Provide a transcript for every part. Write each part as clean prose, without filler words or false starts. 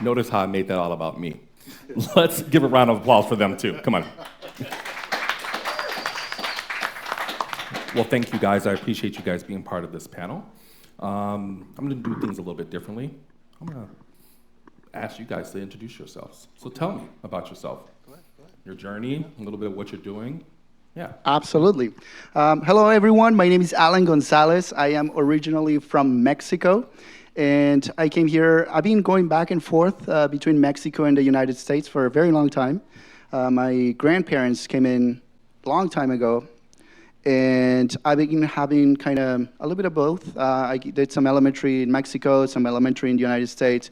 Notice how I made that all about me. Let's give a round of applause for them too. Come on. Well, thank you guys. I appreciate you guys being part of this panel. I'm going to do things a little bit differently. I'm going to ask you guys to introduce yourselves. So tell me about yourself. Go ahead. Your journey, a little bit of what you're doing. Yeah. Absolutely. Hello, everyone. My name is Alan Gonzalez. I am originally from Mexico. And I came here. I've been going back and forth between Mexico and the United States for a very long time. My grandparents came in a long time ago. And I've been having kind of a little bit of both. I did some elementary in Mexico, some elementary in the United States.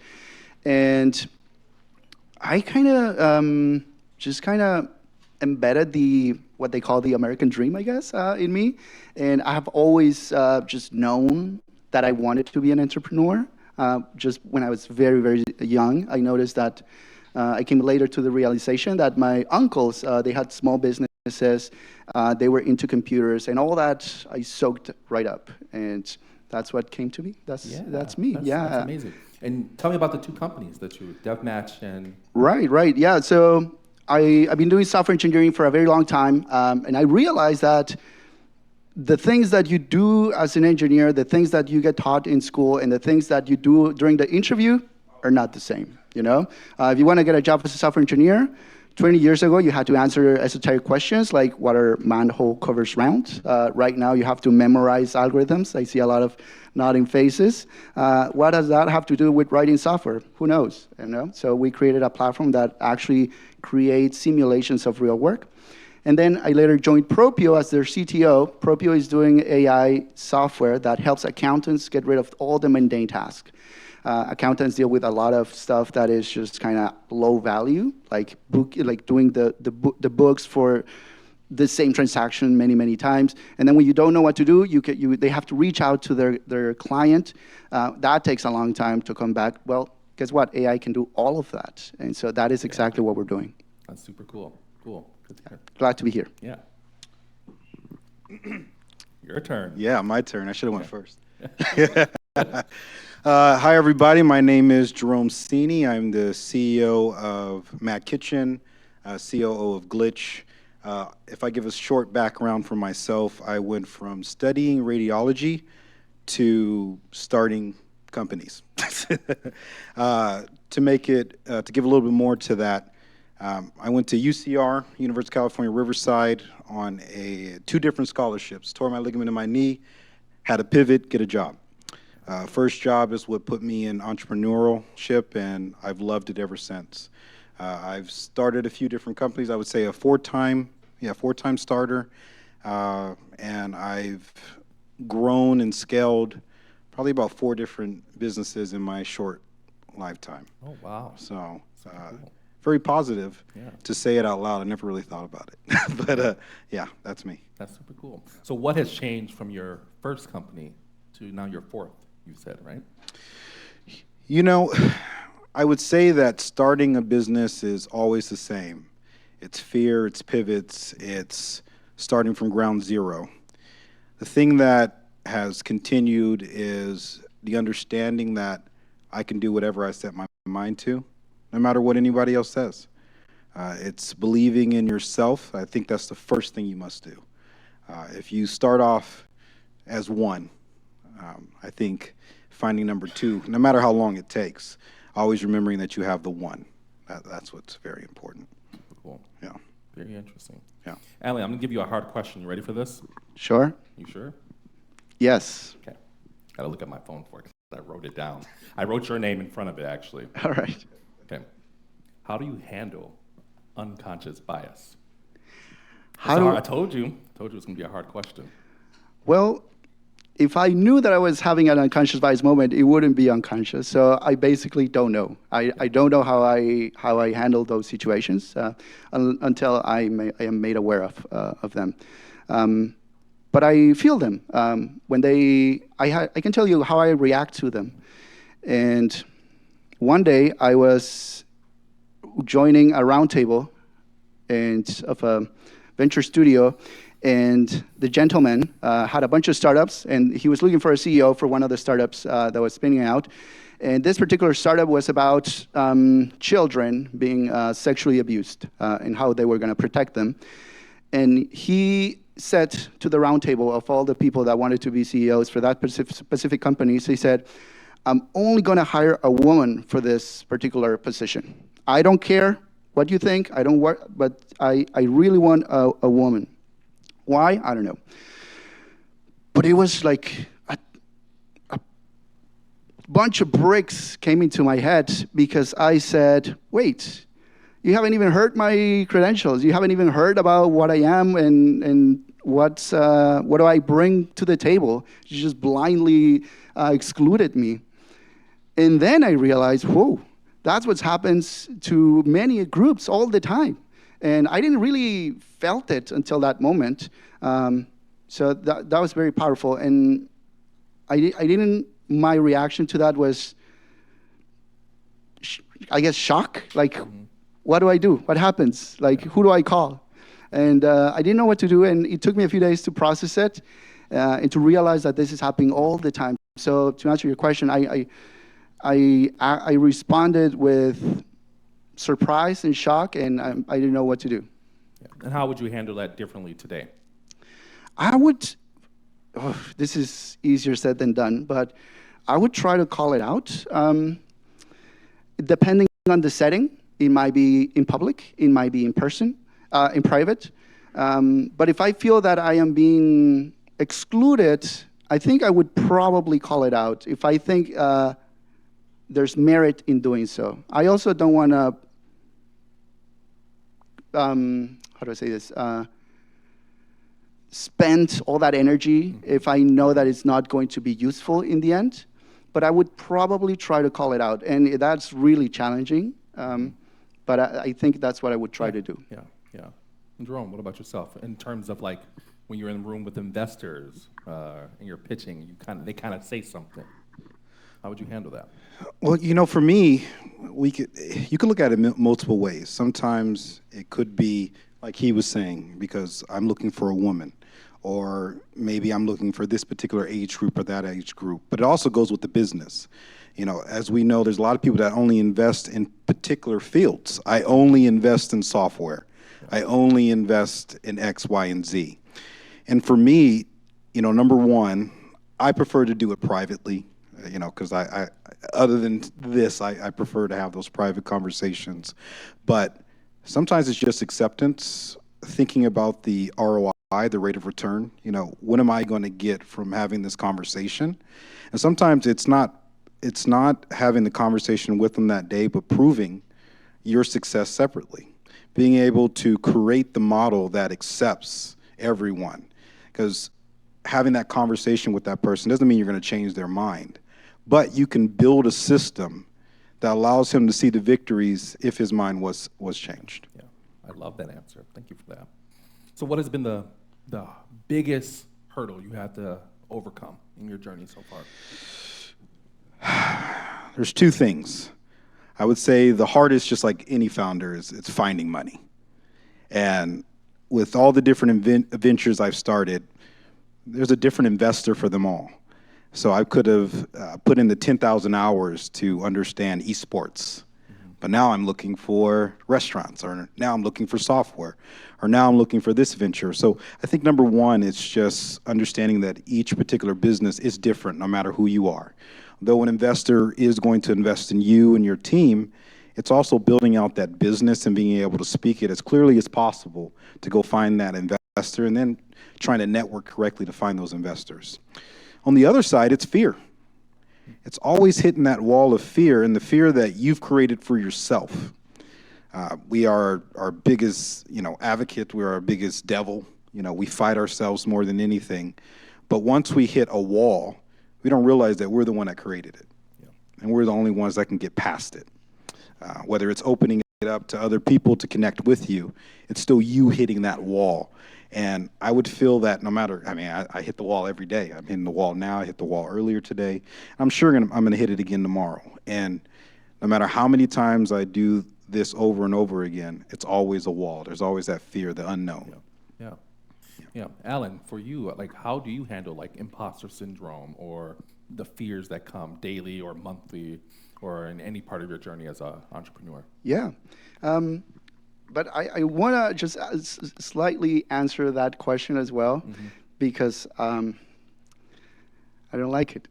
And I kind of just kind of embedded what they call the American dream, I guess, in me. And I have always just known that I wanted to be an entrepreneur. Just when I was very, very young, I noticed that I came later to the realization that my uncles, they had small businesses, they were into computers, and all that I soaked right up. And that's what came to me. That's me. That's amazing. And tell me about the two companies that you, DevMatch and... Right. Yeah, so I've been doing software engineering for a very long time, and I realized that the things that you do as an engineer, the things that you get taught in school, and the things that you do during the interview are not the same, you know? If you want to get a job as a software engineer, 20 years ago, you had to answer esoteric questions like, what are manhole covers round? Right now, you have to memorize algorithms. I see a lot of nodding faces. What does that have to do with writing software? Who knows, you know? So we created a platform that actually creates simulations of real work. And then I later joined Propio as their CTO. Propio is doing AI software that helps accountants get rid of all the mundane tasks. Accountants deal with a lot of stuff that is just kind of low value, like doing the books for the same transaction many times. And then when you don't know what to do, they have to reach out to their client. That takes a long time to come back. Well, guess what? AI can do all of that. And so that is exactly what we're doing. That's super cool. Cool. Good to hear. Glad to be here. Yeah. Your turn. Yeah, my turn. I should have went first. Hi, everybody. My name is Jerome Sini. I'm the CEO of Matt Kitchen, COO of Glitch. If I give a short background for myself, I went from studying radiology to starting companies. To give a little bit more to that, I went to UCR, University of California, Riverside, on 2 different scholarships. Tore my ligament in my knee, had a pivot, get a job. First job is what put me in entrepreneurship, and I've loved it ever since. I've started a few different companies. I would say a four-time starter, and I've grown and scaled probably about 4 different businesses in my short lifetime. Oh, wow. So, cool. Very positive to say it out loud. I never really thought about it. But yeah, that's me. That's super cool. So what has changed from your first company to now your 4th, you said, right? You know, I would say that starting a business is always the same. It's fear, it's pivots, it's starting from ground zero. The thing that has continued is the understanding that I can do whatever I set my mind to, no matter what anybody else says. It's believing in yourself. I think that's the first thing you must do. If you start off as one, I think finding number 2, no matter how long it takes, always remembering that you have the one. That's what's very important. Cool. Yeah. Very interesting. Yeah. Ali, I'm going to give you a hard question. You ready for this? Sure. You sure? Yes. Okay. Got to look at my phone for it. I wrote it down. I wrote your name in front of it, actually. All right. Okay. How do you handle unconscious bias? I told you it was going to be a hard question. Well, if I knew that I was having an unconscious bias moment, it wouldn't be unconscious. So I basically don't know. I don't know how I handle those situations until I am made aware of them. But I feel them when I can tell you how I react to them. And one day I was joining a roundtable of a venture studio, And the gentleman had a bunch of startups, and he was looking for a CEO for one of the startups that was spinning out. And this particular startup was about children being sexually abused and how they were going to protect them. And he said to the roundtable of all the people that wanted to be CEOs for that specific companies, he said, I'm only going to hire a woman for this particular position. I don't care what you think, I don't work, but I really want a woman. Why? I don't know. But it was like a bunch of bricks came into my head because I said, wait, you haven't even heard my credentials. You haven't even heard about what I am and what do I bring to the table. You just blindly excluded me. And then I realized, whoa, that's what happens to many groups all the time. And I didn't really felt it until that moment. So that was very powerful. And my reaction to that was, I guess, shock. Like, what do I do? What happens? Like, who do I call? And I didn't know what to do. And it took me a few days to process it and to realize that this is happening all the time. So to answer your question, I responded with surprise and shock, and I didn't know what to do. Yeah. And how would you handle that differently today? I would, this is easier said than done, but I would try to call it out. Depending on the setting, it might be in public, it might be in person, in private. But if I feel that I am being excluded, I think I would probably call it out if I think there's merit in doing so. I also don't want to, how do I say this? Spend all that energy if I know that it's not going to be useful in the end. But I would probably try to call it out. And that's really challenging. But I think that's what I would try to do. Yeah, yeah. And Jerome, what about yourself? In terms of like when you're in the room with investors and you're pitching, they kind of say something. How would you handle that? Well, for me, you could look at it multiple ways. Sometimes it could be like he was saying, because I'm looking for a woman, or maybe I'm looking for this particular age group or that age group. But it also goes with the business. As we know, there's a lot of people that only invest in particular fields. I only invest in software. I only invest in X, Y, and Z. And for me, number one, I prefer to do it privately. Because I other than this, I prefer to have those private conversations. But sometimes it's just acceptance, thinking about the ROI, the rate of return. What am I going to get from having this conversation? And sometimes it's not having the conversation with them that day, but proving your success separately. Being able to create the model that accepts everyone. Because having that conversation with that person doesn't mean you're going to change their mind. But you can build a system that allows him to see the victories if his mind was changed. Yeah, I love that answer. Thank you for that. So what has been the biggest hurdle you had to overcome in your journey so far? There's two things. I would say the hardest, just like any founder, it's finding money. And with all the different ventures I've started, there's a different investor for them all. So I could have put in the 10,000 hours to understand esports, but now I'm looking for restaurants, or now I'm looking for software, or now I'm looking for this venture. So I think number one, it's just understanding that each particular business is different no matter who you are. Though an investor is going to invest in you and your team, it's also building out that business and being able to speak it as clearly as possible to go find that investor, and then trying to network correctly to find those investors. On the other side, it's fear. It's always hitting that wall of fear, and the fear that you've created for yourself. We are our biggest, advocate. We're our biggest devil. We fight ourselves more than anything. But once we hit a wall, we don't realize that we're the one that created it. Yeah. And we're the only ones that can get past it. Whether it's opening it up to other people to connect with you, it's still you hitting that wall. And I would feel that no matter, I hit the wall every day. I'm hitting the wall now. I hit the wall earlier today. I'm sure I'm going to hit it again tomorrow. And no matter how many times I do this over and over again, it's always a wall. There's always that fear, the unknown. Yeah. Yeah, Alan, for you, like, how do you handle like imposter syndrome or the fears that come daily or monthly or in any part of your journey as an entrepreneur? Yeah. But I want to just slightly answer that question as well, because I don't like it.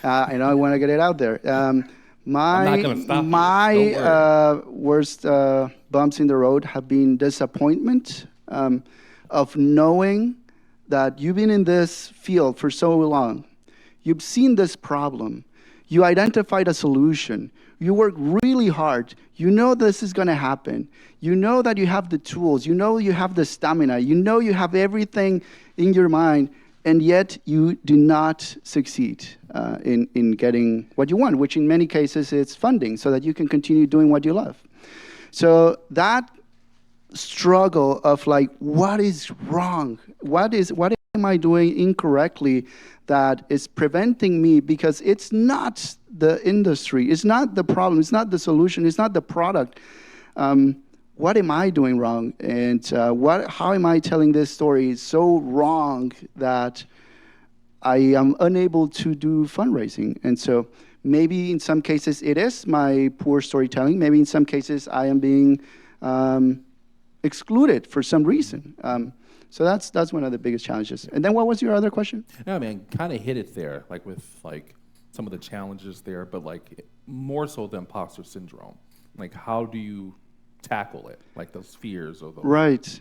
I know I want to get it out there. I'm not gonna stop you. My Don't worry. worst bumps in the road have been disappointment, of knowing that you've been in this field for so long. You've seen this problem. You identified a solution. You work really hard. You know this is going to happen. You know that you have the tools. You know you have the stamina. You know you have everything in your mind, and yet you do not succeed in getting what you want, which in many cases is funding so that you can continue doing what you love. So that struggle of like, what is wrong? What am I doing incorrectly that is preventing me? Because it's not the industry, it's not the problem, it's not the solution, it's not the product. What am I doing wrong? And how am I telling this story so wrong that I am unable to do fundraising? And so maybe in some cases it is my poor storytelling. Maybe in some cases I am being excluded for some reason. So that's one of the biggest challenges. And then what was your other question? No, man, kind of hit it there, like with like some of the challenges there, but like more so the imposter syndrome. Like, how do you tackle it? Like those fears or those. Right.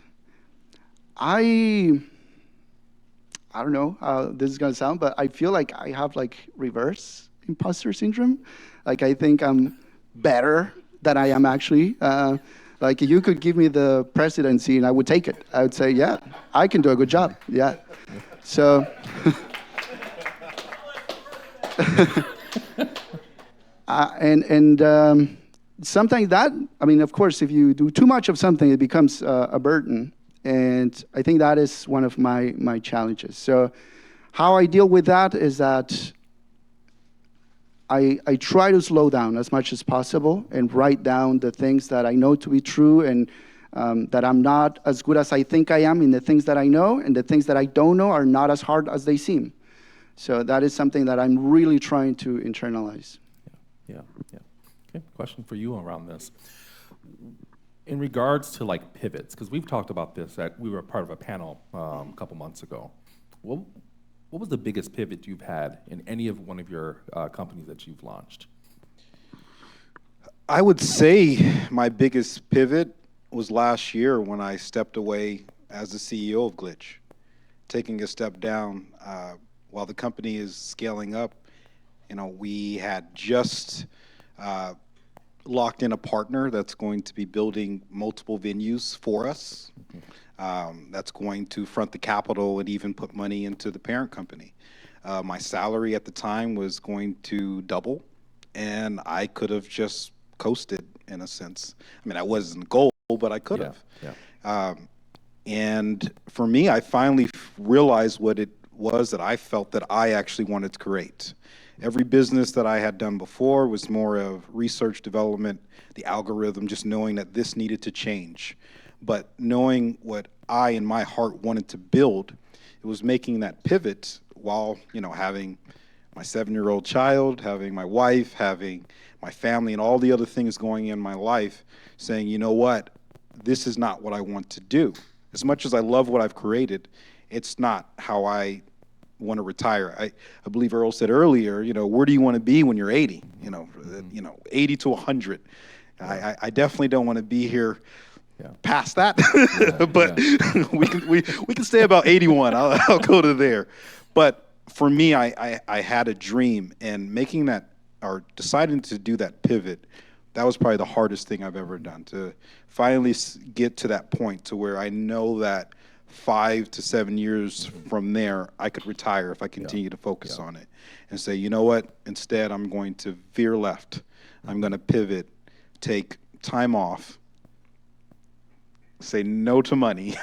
I don't know how this is gonna sound, but I feel like I have like reverse imposter syndrome. Like I think I'm better than I am actually. Like you could give me the presidency and I would take it. I would say, yeah, I can do a good job. Yeah. So. Sometimes that, I mean, of course, if you do too much of something, it becomes a burden. And I think that is one of my challenges. So how I deal with that is that I try to slow down as much as possible and write down the things that I know to be true and that I'm not as good as I think I am in the things that I know, and the things that I don't know are not as hard as they seem. So that is something that I'm really trying to internalize. Yeah. Okay, question for you around this. In regards to like pivots, because we've talked about this, that we were part of a panel a couple months ago. What was the biggest pivot you've had in any of one of your companies that you've launched? I would say my biggest pivot was last year when I stepped away as the CEO of Glitch, taking a step down while the company is scaling up. You know, we had just locked in a partner that's going to be building multiple venues for us. That's going to front the capital and even put money into the parent company. My salary at the time was going to double, and I could have just coasted in a sense. I mean, I wasn't goal, but I could have. Yeah. And for me, I finally realized what it was that I felt that I actually wanted to create. Every business that I had done before was more of research development, the algorithm, just knowing that this needed to change. But knowing what I in my heart wanted to build, it was making that pivot while, you know, having my 7-year-old child, having my wife, having my family and all the other things going in my life, saying, you know what, this is not what I want to do. As much as I love what I've created, it's not how I want to retire. I believe Earl said earlier, you know, where do you want to be when you're 80? You know, 80 to 100. I definitely don't want to be here past that, but we can stay about 81. I'll go to there. But for me, I had a dream, and making that or deciding to do that pivot, that was probably the hardest thing I've ever done, to finally get to that point to where I know that 5 to 7 years from there, I could retire if I continue to focus on it and say, you know what, instead I'm going to veer left. I'm going to pivot, take time off, say no to money,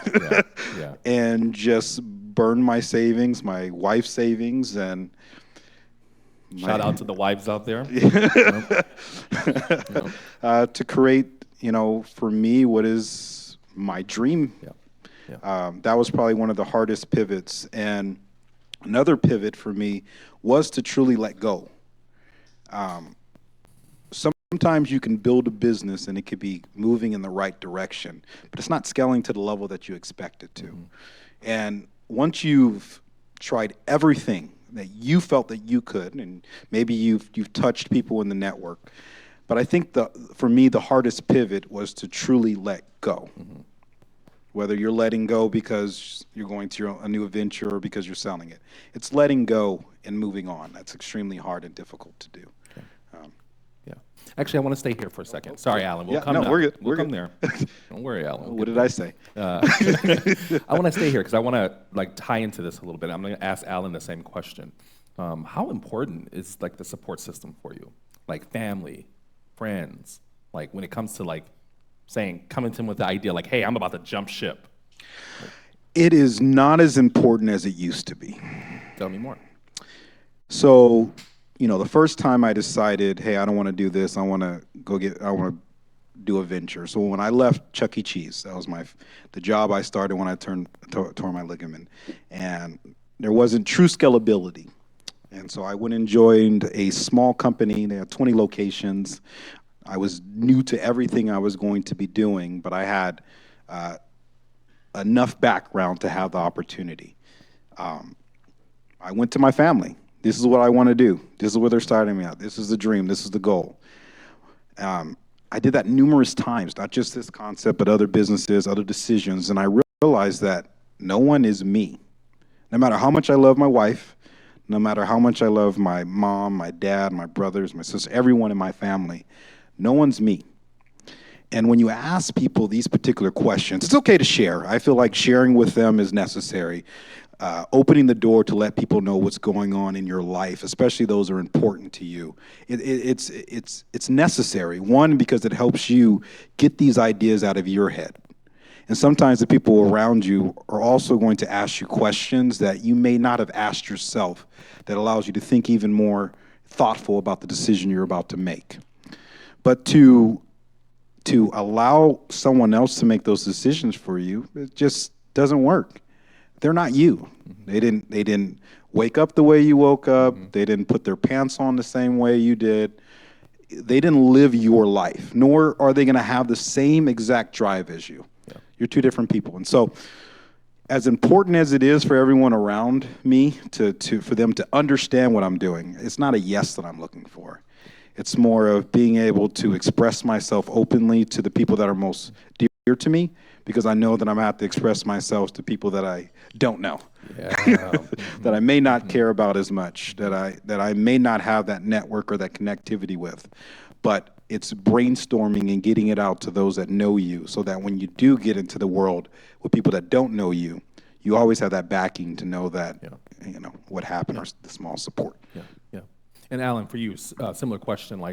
and just burn my savings, my wife's savings, and shout out to the wives out there. To create, for me, what is my dream. That was probably one of the hardest pivots. And another pivot for me was to truly let go. Sometimes you can build a business and it could be moving in the right direction, but it's not scaling to the level that you expect it to. And once you've tried everything that you felt that you could, and maybe you've touched people in the network, but I think for me the hardest pivot was to truly let go. Whether you're letting go because you're going to a new venture or because you're selling it, it's letting go and moving on. That's extremely hard and difficult to do. Actually, I want to stay here for a second. Sorry, Alan. We'll come we're good. We'll We're come good. there. Don't worry, Alan. What did I say? I want to stay here because I want to tie into this a little bit. I'm going to ask Alan the same question. How important is the support system for you? Like family, friends, when it comes to coming to him with the idea hey, I'm about to jump ship. It is not as important as it used to be. Tell me more. So, the first time I decided, hey, I don't want to do this. I want to do a venture. So when I left Chuck E. Cheese, that was the job I started when I tore my ligament, and there wasn't true scalability. And so I went and joined a small company. They had 20 locations. I was new to everything I was going to be doing, but I had enough background to have the opportunity. I went to my family. This is what I want to do. This is where they're starting me out. This is the dream. This is the goal. I did that numerous times, not just this concept, but other businesses, other decisions, and I realized that no one is me. No matter how much I love my wife, no matter how much I love my mom, my dad, my brothers, my sister, everyone in my family, no one's me. And when you ask people these particular questions, it's okay to share. I feel like sharing with them is necessary. Opening the door to let people know what's going on in your life, especially those who are important to you. It's necessary. One, because it helps you get these ideas out of your head. And sometimes the people around you are also going to ask you questions that you may not have asked yourself, that allows you to think even more thoughtful about the decision you're about to make. But to allow someone else to make those decisions for you, it just doesn't work. They're not you. They didn't wake up the way you woke up. They didn't put their pants on the same way you did. They didn't live your life, nor are they going to have the same exact drive as you. Yeah. You're two different people. And so as important as it is for everyone around me for them to understand what I'm doing, it's not a yes that I'm looking for. It's more of being able to express myself openly to the people that are most dear to me, because I know that I'm going to have to express myself to people that I don't know, that I may not care about as much, that I may not have that network or that connectivity with. But it's brainstorming and getting it out to those that know you, so that when you do get into the world with people that don't know you, you always have that backing to know that, what happened, or the small support. Yeah, yeah. And Alan, for you, similar question,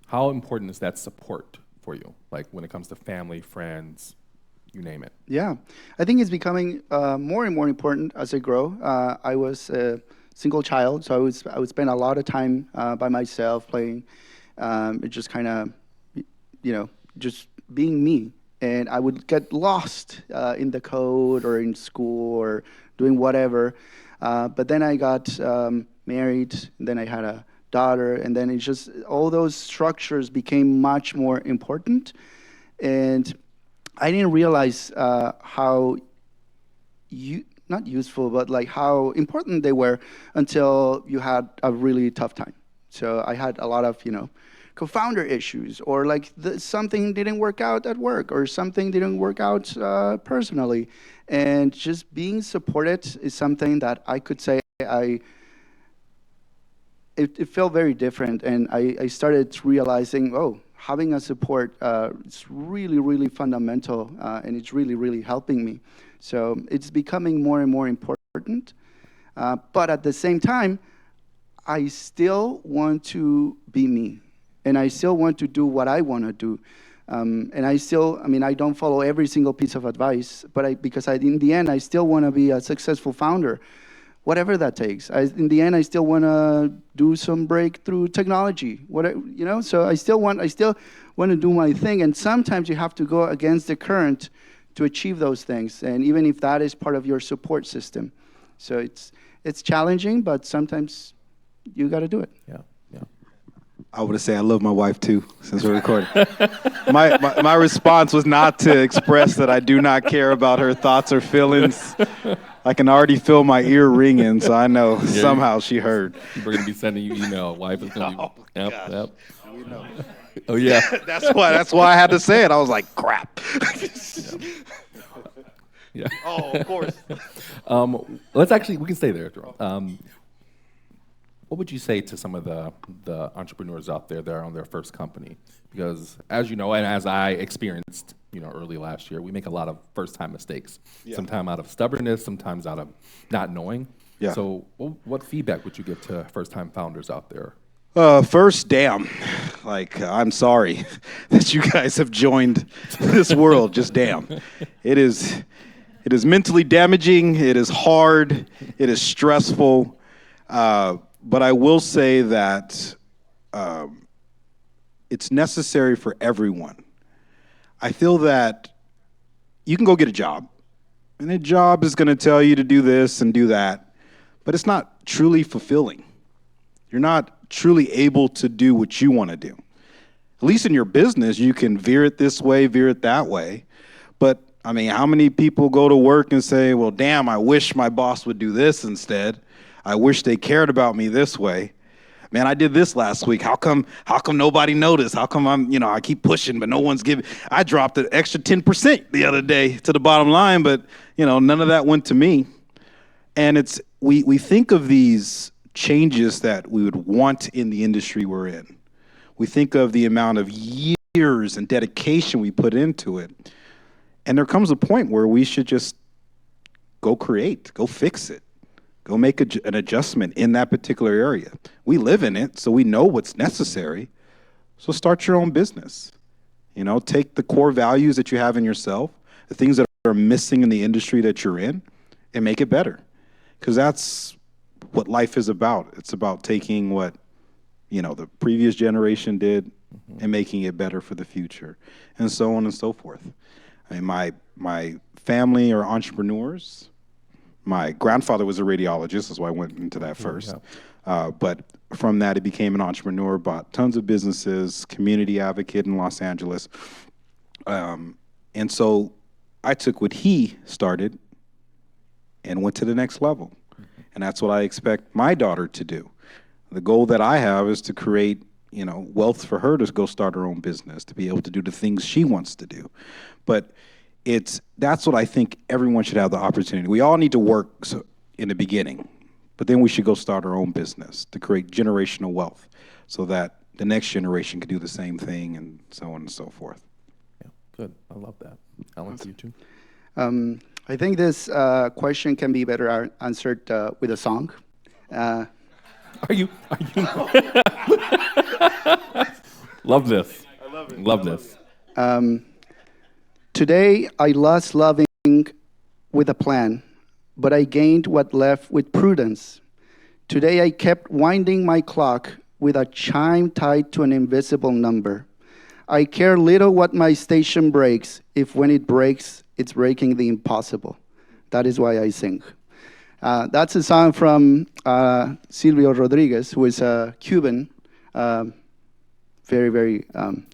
how important is that support for you? When it comes to family, friends, you name it. Yeah, I think it's becoming more and more important as I grow. I was a single child, so I would spend a lot of time by myself playing. It just kind of, just being me. And I would get lost in the code or in school or doing whatever. But then I got married, and then I had a daughter, and then it's just all those structures became much more important. And I didn't realize how not useful, but how important they were until you had a really tough time. So I had a lot of, co-founder issues, or something didn't work out at work, or something didn't work out personally. And just being supported is something that I could say it felt very different. And I started realizing, having a support is really, really fundamental, and it's really, really helping me. So it's becoming more and more important. But at the same time, I still want to be me, and I still want to do what I want to do. And I don't follow every single piece of advice, but in the end, I still want to be a successful founder, whatever that takes. In the end, I still want to do some breakthrough technology. So I still want to do my thing. And sometimes you have to go against the current to achieve those things, and even if that is part of your support system. So it's challenging, but sometimes you got to do it. Yeah, yeah. I would say I love my wife too, since we're recording. my response was not to express that I do not care about her thoughts or feelings. I can already feel my ear ringing, so I know somehow she heard. We're going to be sending you email. Wife is going to Oh, be, yep, gosh. yep. We know. Oh, yeah. That's why I had to say it. I was like, crap. Yeah. Oh, of course. We can stay there, Jerome. What would you say to some of the entrepreneurs out there that are on their first company? Because as you know, and as I experienced, early last year, we make a lot of first-time mistakes. Yeah. Sometimes out of stubbornness, sometimes out of not knowing. Yeah. So what feedback would you give to first-time founders out there? First, damn. I'm sorry that you guys have joined this world. Just damn. It is mentally damaging. It is hard. It is stressful. But I will say that it's necessary for everyone. I feel that you can go get a job, and a job is going to tell you to do this and do that, but it's not truly fulfilling. You're not truly able to do what you want to do. At least in your business, you can veer it this way, veer it that way. But, how many people go to work and say, well, damn, I wish my boss would do this instead. I wish they cared about me this way. Man, I did this last week. How come nobody noticed? How come I keep pushing, but no one's giving? I dropped an extra 10% the other day to the bottom line, but, none of that went to me. And we think of these changes that we would want in the industry we're in. We think of the amount of years and dedication we put into it. And there comes a point where we should just go create, go fix it. Go make an adjustment in that particular area. We live in it, so we know what's necessary. So start your own business. Take the core values that you have in yourself, the things that are missing in the industry that you're in, and make it better. Because that's what life is about. It's about taking what, the previous generation did and making it better for the future, and so on and so forth. My family are entrepreneurs. My grandfather was a radiologist, that's why I went into that first. Yeah. But from that, he became an entrepreneur, bought tons of businesses, community advocate in Los Angeles. And so I took what he started and went to the next level. And that's what I expect my daughter to do. The goal that I have is to create, wealth for her to go start her own business, to be able to do the things she wants to do. But that's what I think everyone should have the opportunity. We all need to work in the beginning, but then we should go start our own business to create generational wealth so that the next generation can do the same thing, and so on and so forth. Yeah, good. I love that. Alan, you too? I think this question can be better answered with a song. Are you? Love this. I love it. Love this. Today, I lost loving with a plan, but I gained what left with prudence. Today, I kept winding my clock with a chime tied to an invisible number. I care little what my station breaks, if when it breaks, it's breaking the impossible. That is why I sing. That's a song from Silvio Rodriguez, who is a Cuban, very, very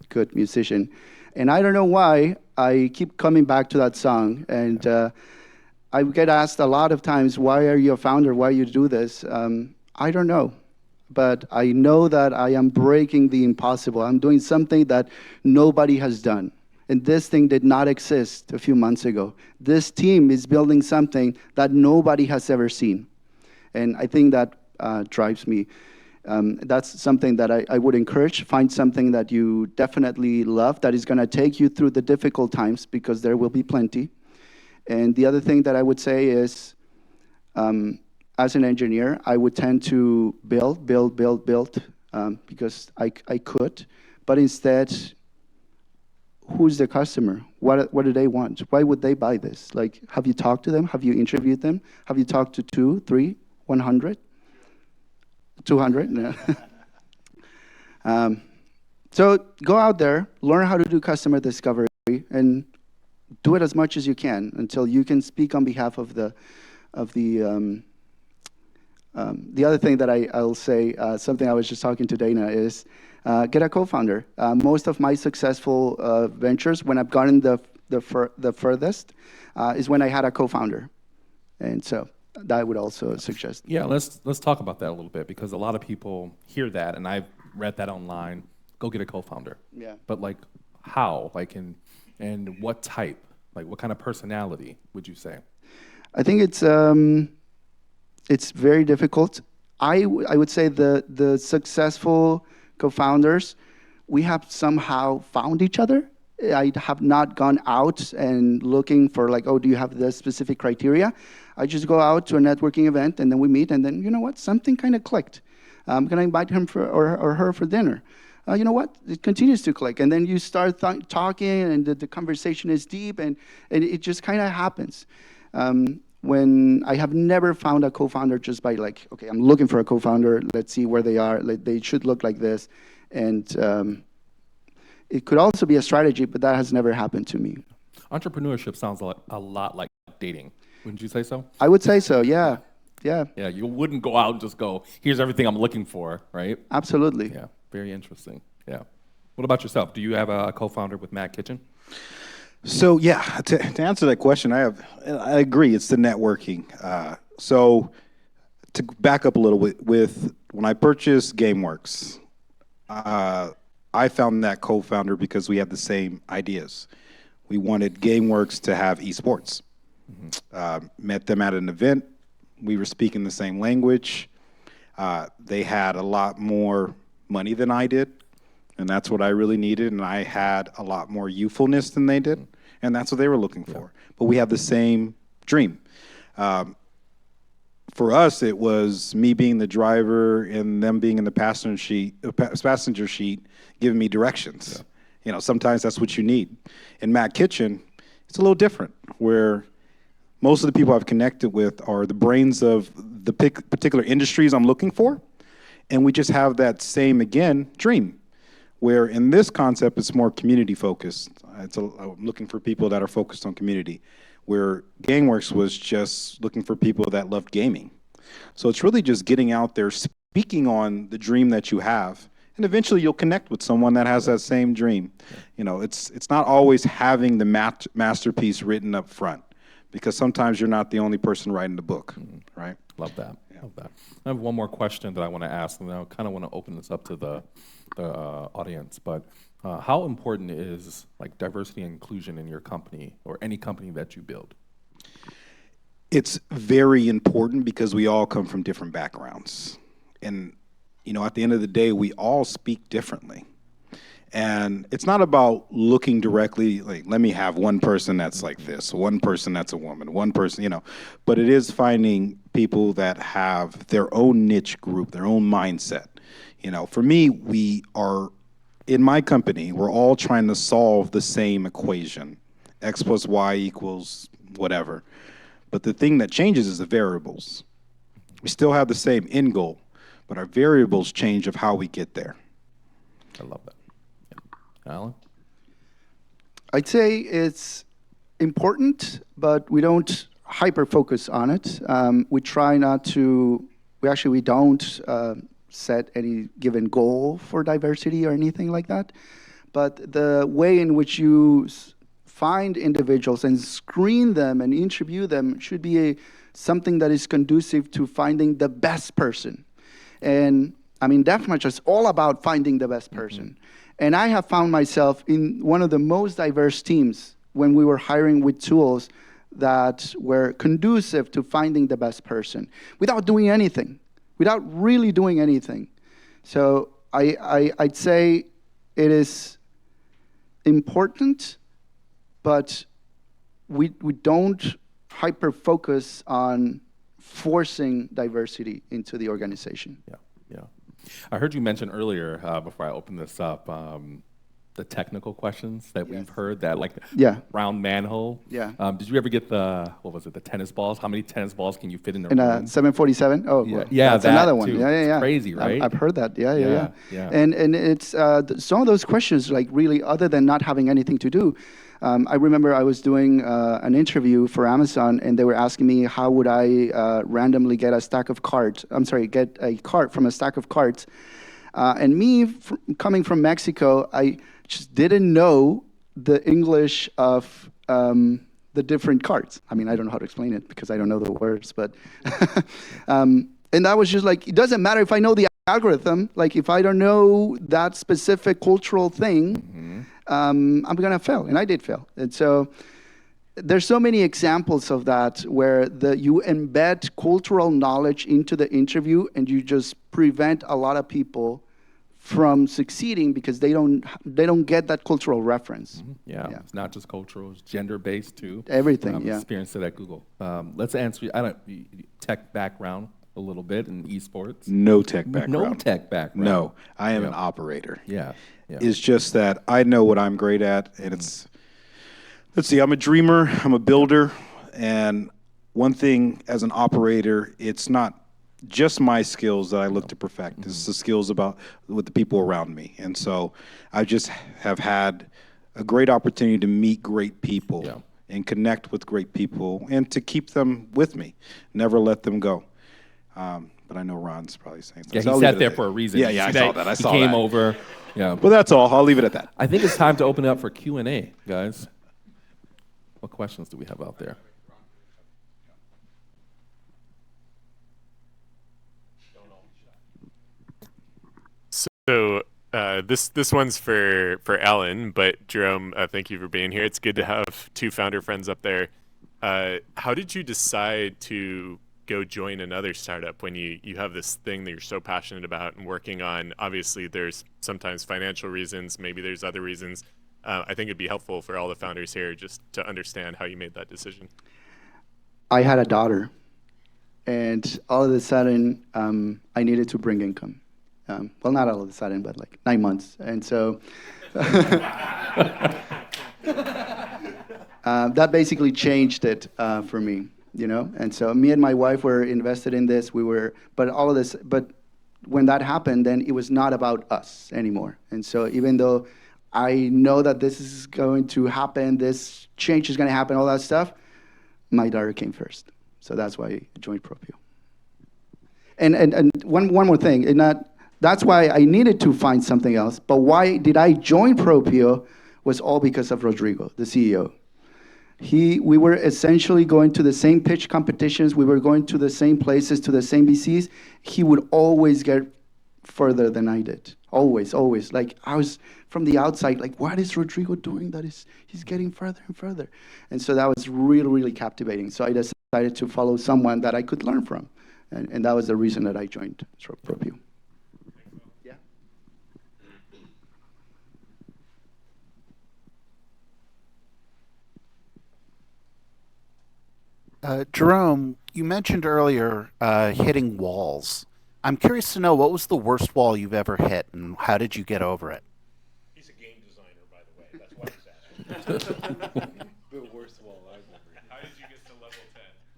good musician. And I don't know why, I keep coming back to that song. And I get asked a lot of times, why are you a founder? Why you do this? I don't know. But I know that I am breaking the impossible. I'm doing something that nobody has done. And this thing did not exist a few months ago. This team is building something that nobody has ever seen. And I think that drives me. That's something that I would encourage. Find something that you definitely love, that is going to take you through the difficult times, because there will be plenty. And the other thing that I would say is, as an engineer, I would tend to build, because I could. But instead, who's the customer? What do they want? Why would they buy this? Like, have you talked to them? Have you interviewed them? Have you talked to 2, 3, 100? 200? No. So go out there, learn how to do customer discovery, and do it as much as you can until you can speak on behalf of the other thing that I'll say, something I was just talking to Dana, is get a co-founder. Most of my successful ventures, when I've gotten the furthest, is when I had a co-founder. And so that I would also suggest. Yeah, let's talk about that a little bit, because a lot of people hear that, and I've read that online. Go get a co-founder. Yeah. But like, how? Like, and what type? Like, what kind of personality would you say? I think it's very difficult. I would say the successful co-founders, we have somehow found each other. I have not gone out and looking for like, oh, do you have this specific criteria? I just go out to a networking event, and then we meet, and then, you know what, something kind of clicked. I'm going to invite him or her for dinner. You know what, it continues to click. And then you start talking, and the conversation is deep, and it just kind of happens. When I have never found a co-founder just by like, okay, I'm looking for a co-founder, let's see where they are, like, they should look like this. And it could also be a strategy, but that has never happened to me. Entrepreneurship sounds a lot like dating. Wouldn't you say so? I would say so, yeah. Yeah, Yeah, you wouldn't go out and just go, here's everything I'm looking for, right? absolutely. Yeah, very interesting. Yeah. What about yourself? Do you have a co-founder with Matt Kitchen? So yeah, to answer that question, I agree. It's the networking. So to back up a little bit, with when I purchased GameWorks, I found that co-founder because we had the same ideas. We wanted GameWorks to have esports. Met them at an event. We were speaking the same language. They had a lot more money than I did, and that's what I really needed. And I had a lot more youthfulness than they did, and that's what they were looking for. But we have the same dream. For us, it was me being the driver and them being in the passenger seat, giving me directions. Yeah. You know, sometimes that's what you need. In Matt Kitchen, it's a little different, where most of the people I've connected with are the brains of the particular industries I'm looking for, and we just have that same, again, dream, where in this concept, it's more community focused. I'm looking for people that are focused on community, where GameWorks was just looking for people that loved gaming. So it's really just getting out there, speaking on the dream that you have, and eventually you'll connect with someone that has that same dream. You know, it's not always having the masterpiece written up front, because sometimes you're not the only person writing the book, right? Love that. Yeah. Love that. I have one more question that I want to ask, and I kind of want to open this up to the audience. But how important is like diversity and inclusion in your company or any company that you build? It's very important, because we all come from different backgrounds. And, you know, at the end of the day, we all speak differently. And it's not about looking directly, like, let me have one person that's like this, one person that's a woman, one person, you know, but it is finding people that have their own niche group, their own mindset. You know, for me, in my company, we're all trying to solve the same equation, X plus Y equals whatever. But the thing that changes is the variables. We still have the same end goal, but our variables change of how we get there. I love that. Alan? I'd say it's important, but we don't hyper-focus on it. We try not to, we don't set any given goal for diversity or anything like that. But the way in which you find individuals and screen them and interview them should be something that is conducive to finding the best person. And I mean, Deathmatch is all about finding the best person. And I have found myself in one of the most diverse teams when we were hiring with tools that were conducive to finding the best person without doing anything, without really doing anything. So I'd say it is important, but we don't hyper-focus on forcing diversity into the organization. Yeah. I heard you mention earlier, before I open this up, the technical questions that we've heard, that like round manhole. Yeah. Did you ever get the tennis balls? How many tennis balls can you fit in a room? In a 747? Oh, yeah, well, yeah, that's that another one. Too. Yeah. It's crazy, right? I've heard that. Yeah. Yeah. And it's some of those questions, like really, other than not having anything to do, I remember I was doing an interview for Amazon, and they were asking me how would I randomly get a stack of cards. I'm sorry, get a cart from a stack of cards. And me, coming from Mexico, I just didn't know the English of the different cards. I mean, I don't know how to explain it because I don't know the words, but and I was just like, it doesn't matter if I know the algorithm. Like, if I don't know that specific cultural thing, I'm gonna fail, and I did fail. And so there's so many examples of that where you embed cultural knowledge into the interview, and you just prevent a lot of people from succeeding because they don't get that cultural reference. Yeah, it's not just cultural; it's gender-based too. Everything, yeah. Experienced it at Google. Let's answer. Tech background a little bit in esports. No tech background. No tech background. No, I am an operator. Yeah. It's just that I know what I'm great at, and it's. Let's see. I'm a dreamer. I'm a builder, and one thing as an operator, it's not just my skills that I look to perfect. It's the skills with the people around me. And so I just have had a great opportunity to meet great people and connect with great people and to keep them with me, never let them go. But I know Ron's probably saying something. Yeah, he sat there for a reason. Yeah, I saw that. He came over. Yeah. Well, that's all. I'll leave it at that. I think it's time to open it up for Q&A, guys. What questions do we have out there? So this one's for Alan, but Jerome, thank you for being here. It's good to have two founder friends up there. How did you decide to go join another startup when you have this thing that you're so passionate about and working on? Obviously, there's sometimes financial reasons, maybe there's other reasons. I think it'd be helpful for all the founders here just to understand how you made that decision. I had a daughter, and all of a sudden, I needed to bring income. Well, not all of a sudden, but like 9 months. And so that basically changed it for me, you know? And so me and my wife were invested in this. But when that happened, then it was not about us anymore. And so even though I know that this is going to happen, this change is going to happen, all that stuff, my daughter came first. So that's why I joined Propio. And one more thing, that's why I needed to find something else. But why did I join Propio was all because of Rodrigo, the CEO. We were essentially going to the same pitch competitions. We were going to the same places, to the same VCs. He would always get further than I did. Always, always. Like, I was from the outside, like, what is Rodrigo doing that he's getting further and further? And so that was really, really captivating. So I decided to follow someone that I could learn from. And that was the reason that I joined Propio. Jerome, you mentioned earlier hitting walls. I'm curious to know, what was the worst wall you've ever hit, and how did you get over it? He's a game designer, by the way. That's why he's asking. The worst wall I've ever hit. How did you get to level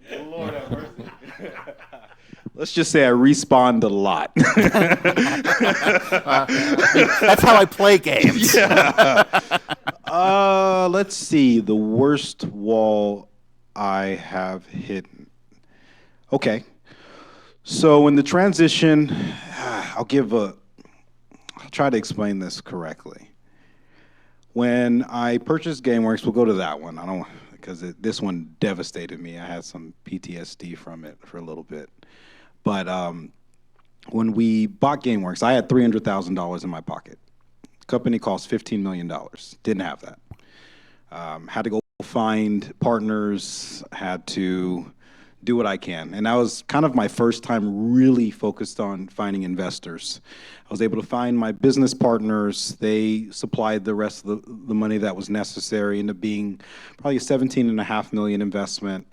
10? Lord have mercy. Let's just say I respawned a lot. That's how I play games. Let's see. The worst wall I have hit. Okay. So in the transition, I'll try to explain this correctly. When I purchased GameWorks, we'll go to that one. Because this one devastated me. I had some PTSD from it for a little bit. But when we bought GameWorks, I had $300,000 in my pocket. The company cost $15 million. Didn't have that. Had to go find partners, had to do what I can. And that was kind of my first time really focused on finding investors. I was able to find my business partners. They supplied the rest of the money that was necessary, into being probably a $17.5 million investment.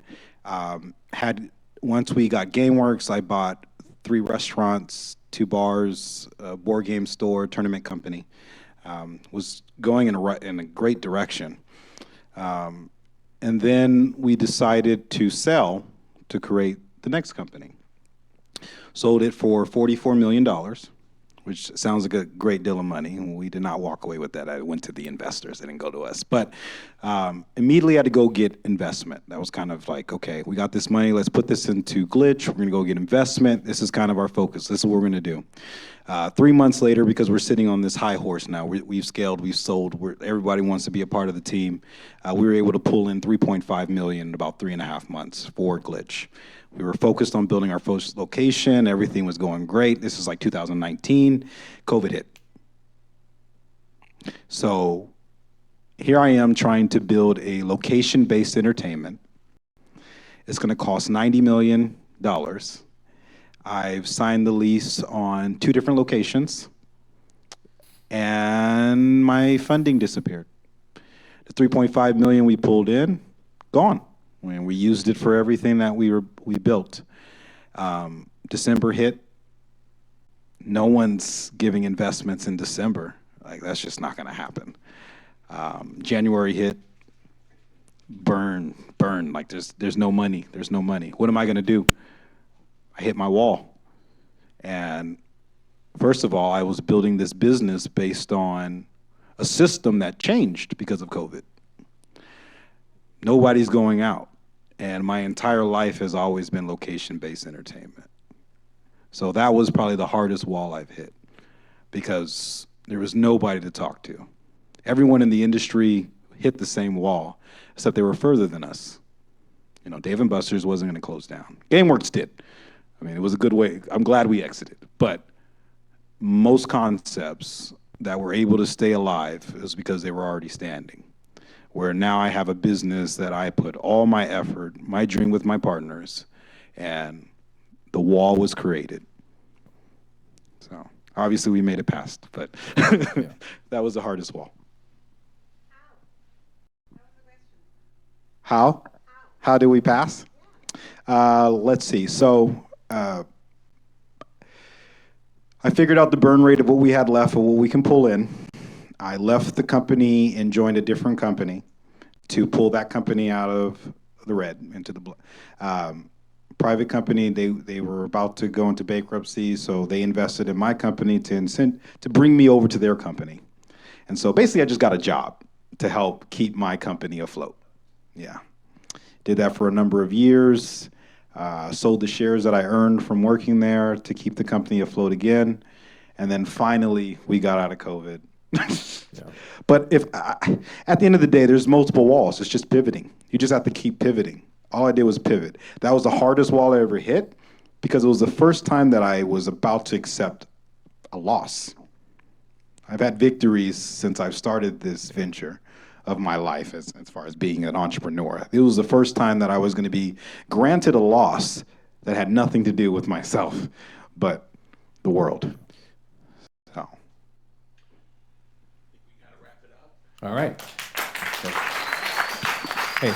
Once we got GameWorks, I bought 3 restaurants, 2 bars, a board game store, tournament company. Was going in a great direction. And then we decided to sell to create the next company. Sold it for $44 million. which sounds like a great deal of money. We did not walk away with that. I went to the investors. They didn't go to us. But immediately had to go get investment. That was kind of like, okay, we got this money. Let's put this into Glitch. We're going to go get investment. This is kind of our focus. This is what we're going to do. 3 months later, because we're sitting on this high horse now, we've scaled, we've sold, everybody wants to be a part of the team. We were able to pull in $3.5 million in about 3.5 months for Glitch. We were focused on building our first location. Everything was going great. This is like 2019. COVID hit. So here I am trying to build a location-based entertainment. It's going to cost $90 million. I've signed the lease on 2 different locations, and my funding disappeared. The $3.5 million we pulled in, gone. When we used it for everything that we built. December hit. No one's giving investments in December. Like, that's just not going to happen. January hit. Burn. Like, there's no money. There's no money. What am I going to do? I hit my wall. And first of all, I was building this business based on a system that changed because of COVID. Nobody's going out. And my entire life has always been location-based entertainment. So that was probably the hardest wall I've hit because there was nobody to talk to. Everyone in the industry hit the same wall, except they were further than us. You know, Dave & Buster's wasn't going to close down. GameWorks did. I mean, it was a good way. I'm glad we exited. But most concepts that were able to stay alive is because they were already standing. Where now I have a business that I put all my effort, my dream with my partners, and the wall was created. So obviously we made it past, but that was the hardest wall. How? How did we pass? Let's see. So I figured out the burn rate of what we had left of what we can pull in. I left the company and joined a different company to pull that company out of the red into the private company. They were about to go into bankruptcy, so they invested in my company to bring me over to their company. And so basically I just got a job to help keep my company afloat. Yeah. Did that for a number of years. Sold the shares that I earned from working there to keep the company afloat again. And then finally we got out of COVID. Yeah. But at the end of the day, there's multiple walls. It's just pivoting. You just have to keep pivoting. All I did was pivot. That was the hardest wall I ever hit because it was the first time that I was about to accept a loss. I've had victories since I've started this venture of my life as far as being an entrepreneur. It was the first time that I was going to be granted a loss that had nothing to do with myself, but the world. So. All right. Hey.